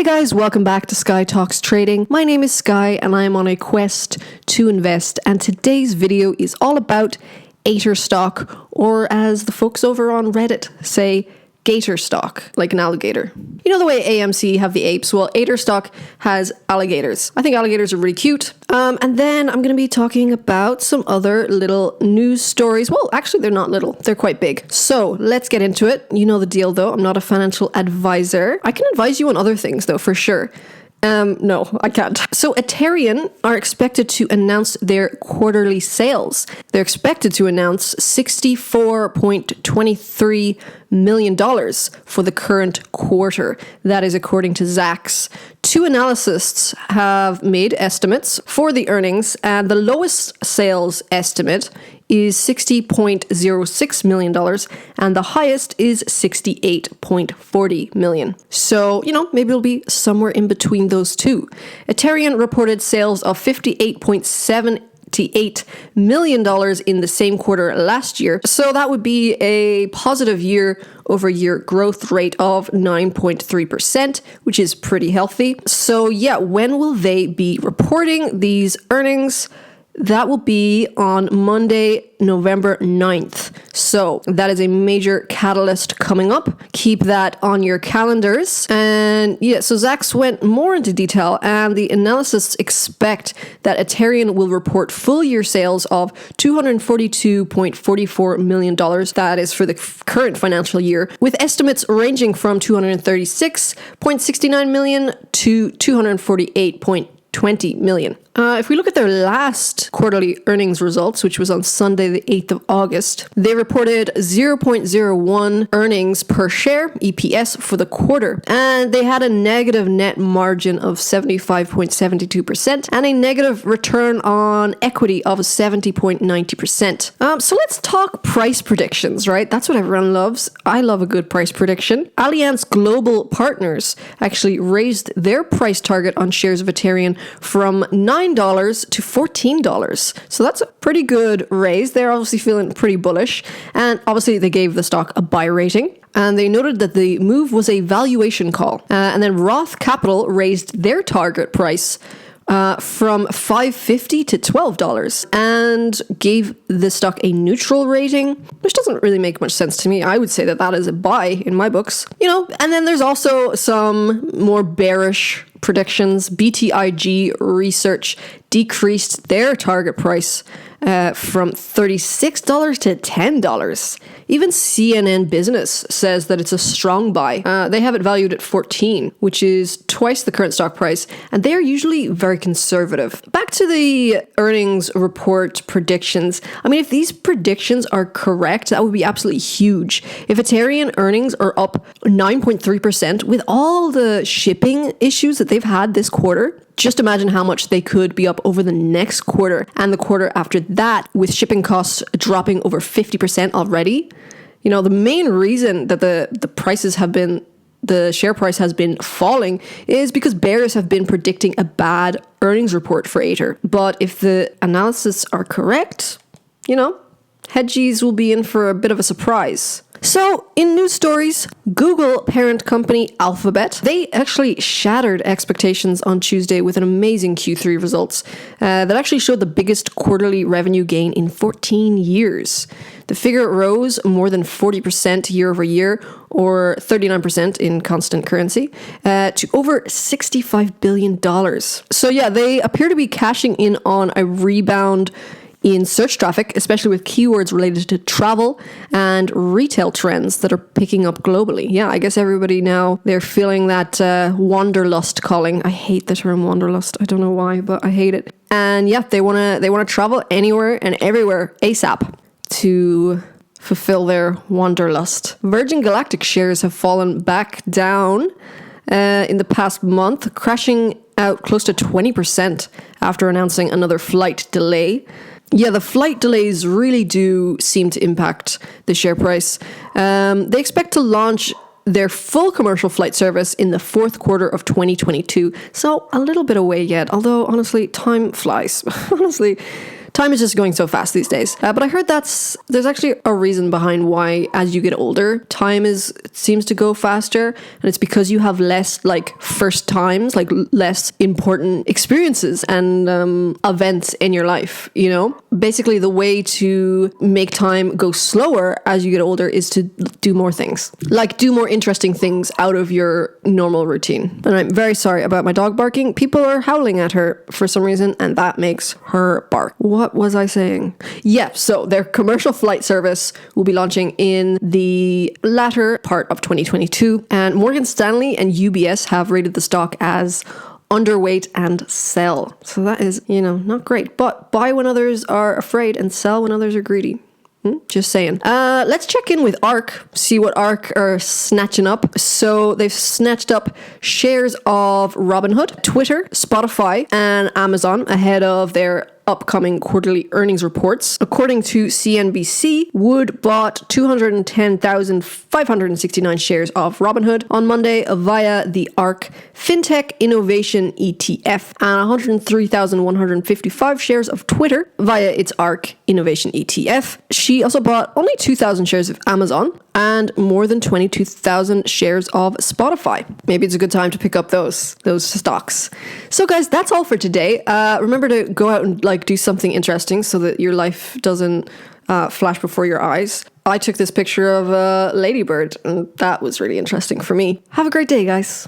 guys, welcome back to Sky Talks Trading. My name is Sky and I am on a quest to invest, and today's video is all about ATER stock, or as the folks over on Reddit say, gator stock, like an alligator. You know the way AMC have the apes? Well, ATER stock has alligators. I think alligators are really cute. And then I'm going to be talking about some other little news stories. Well, actually, they're not little. They're quite big. So let's get into it. You know the deal, though. I'm not a financial advisor. I can advise you on other things, though, for sure. No, I can't. So ATER are expected to announce their quarterly sales. They're expected to announce $64.23 million for the current quarter. That is according to Zacks. Two analysts have made estimates for the earnings, and the lowest sales estimate is $60.06 million, and the highest is $68.40 million. So, maybe it'll be somewhere in between those two. ATER reported sales of $58.78 million in the same quarter last year. So that would be a positive year-over-year growth rate of 9.3%, which is pretty healthy. So yeah, when will they be reporting these earnings? That will be on Monday, November 9th. So that is a major catalyst coming up. Keep that on your calendars. And yeah, so Zacks went more into detail, and the analysts expect that ATER will report full year sales of $242.44 million. That is for the current financial year, with estimates ranging from $236.69 million to $248.20 million. If we look at their last quarterly earnings results, which was on Sunday, the 8th of August, they reported 0.01 earnings per share, EPS, for the quarter. And they had a negative net margin of 75.72% and a negative return on equity of 70.90%. So let's talk price predictions, right? That's what everyone loves. I love a good price prediction. Allianz Global Partners actually raised their price target on shares of ATER from $9 to $14. So that's a pretty good raise. They're obviously feeling pretty bullish. And obviously they gave the stock a buy rating. And they noted that the move was a valuation call. And then Roth Capital raised their target price from $5.50 to $12 and gave the stock a neutral rating, which doesn't really make much sense to me. I would say that that is a buy in my books, and then there's also some more bearish predictions. BTIG Research decreased their target price from $36 to $10. Even CNN Business says that it's a strong buy. They have it valued at $14, which is twice the current stock price, and they are usually very conservative. Back to the earnings report predictions. I mean, if these predictions are correct, that would be absolutely huge. If ATER earnings are up 9.3% with all the shipping issues that they've had this quarter, just imagine how much they could be up over the next quarter and the quarter after that, with shipping costs dropping over 50% already. The main reason that the share price has been falling is because bears have been predicting a bad earnings report for ATER. But if the analysis are correct, hedgies will be in for a bit of a surprise. So, in news stories, Google parent company Alphabet, they actually shattered expectations on Tuesday with an amazing Q3 results that actually showed the biggest quarterly revenue gain in 14 years. The figure rose more than 40% year over year, or 39% in constant currency, to over $65 billion. So yeah, they appear to be cashing in on a rebound in search traffic, especially with keywords related to travel and retail trends that are picking up globally. Yeah, I guess everybody now, they're feeling that wanderlust calling. I hate the term wanderlust. I don't know why, but I hate it. And yeah, they want to travel anywhere and everywhere ASAP to fulfill their wanderlust. Virgin Galactic shares have fallen back down in the past month, crashing out close to 20% after announcing another flight delay. Yeah, the flight delays really do seem to impact the share price. They expect to launch their full commercial flight service in the fourth quarter of 2022. So a little bit away yet, although honestly, time flies. Honestly, Time is just going so fast these days. But I heard there's actually a reason behind why as you get older, time seems to go faster, and it's because you have less like first times, like less important experiences and events in your life, you know? Basically, the way to make time go slower as you get older is to do more things. Like do more interesting things out of your normal routine. And I'm very sorry about my dog barking. People are howling at her for some reason, and that makes her bark. What was I saying? Yeah, so their commercial flight service will be launching in the latter part of 2022, and Morgan Stanley and UBS have rated the stock as underweight and sell. So that is, not great. But buy when others are afraid and sell when others are greedy. Just saying. Let's check in with ARK, see what ARK are snatching up. So they've snatched up shares of Robinhood, Twitter, Spotify, and Amazon ahead of their upcoming quarterly earnings reports. According to CNBC, Wood bought 210,569 shares of Robinhood on Monday via the ARK FinTech Innovation ETF and 103,155 shares of Twitter via its ARK Innovation ETF. She also bought only 2,000 shares of Amazon and more than 22,000 shares of Spotify. Maybe it's a good time to pick up those stocks. So guys, that's all for today. Remember to go out and do something interesting so that your life doesn't flash before your eyes. I took this picture of a ladybird, and that was really interesting for me. Have a great day, guys.